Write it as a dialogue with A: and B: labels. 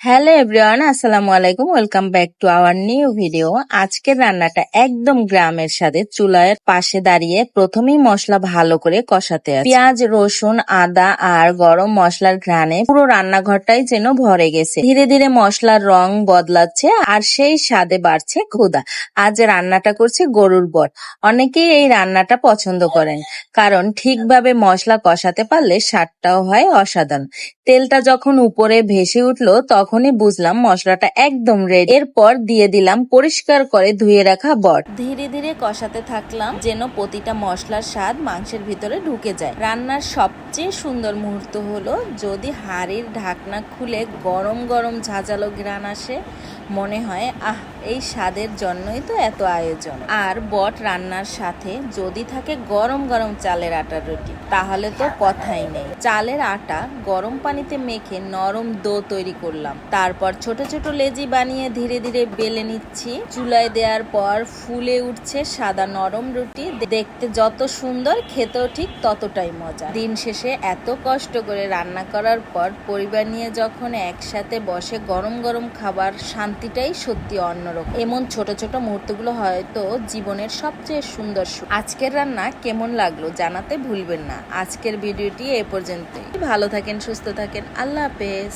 A: Hello everyone, আসসালামু আলাইকুম। Welcome back to our new video. আজকের রান্নাটা একদম গ্রামের স্বাদে। চুলার পাশে দাঁড়িয়ে প্রথমেই মশলা ভালো করে কষাতে আছে। পেঁয়াজ, রসুন, আদা আর গরম মশলার ঘ্রাণে পুরো রান্নাঘরটাই যেন ভরে গেছে। ধীরে ধীরে মশলার রং বদলাচ্ছে আর সেই স্বাদে বাড়ছে ক্ষুধা। আজ রান্নাটা করছে গরুর বট। অনেকেই এই রান্নাটা পছন্দ করেন, কারণ ঠিকভাবে মশলা কষাতে পারলে স্বাদটাও হয় অসাধারণ। তেলটা যখন উপরে ভেসে উঠলো তখনই বুঝলাম মশলাটা একদম রেডি। এরপর দিয়ে দিলাম পরিষ্কার করে ধুয়ে রাখা বট। ধীরে ধীরে কষাতে থাকলাম যেন প্রতিটা মশলার স্বাদ মাংসের ভিতরে ঢুকে যায়। রান্নার সবচেয়ে সুন্দর মুহূর্ত হলো যদি হাঁড়ির ঢাকনা খুলে গরম গরম ঝাঁঝালো ঘ্রাণ আসে। মনে হয় এই স্বাদের জন্যই তো এত আয়োজন। আর বট রান্নার সাথে যদি থাকে গরম গরম চালের আটার রুটি, তাহলে তো কথাই নেই। চালের আটা গরম পানিতে মেখে নরম ডো তৈরি করলাম। তারপর ছোট ছোট লেচি বানিয়ে ধীরে ধীরে বেলে নিচ্ছি। চুলায় দেওয়ার পর ফুলে উঠছে সাদা নরম রুটি। দেখতে যত সুন্দর, খেতেও ঠিক ততটাই মজা। দিন শেষে এত কষ্ট করে রান্না করার পর পরিবার নিয়ে যখন একসাথে বসে গরম গরম খাবার, শান্তিটাই সত্যি অন্যরকম। এমন ছোট ছোট মুহূর্তগুলো হয়তো জীবনের সবচেয়ে সুন্দর সুখ। আজকের রান্না কেমন লাগলো জানাতে ভুলবেন না। আজকের ভিডিওটি এ পর্যন্তই। ভালো থাকেন, সুস্থ থাকেন, আল্লাহ হাফেজ।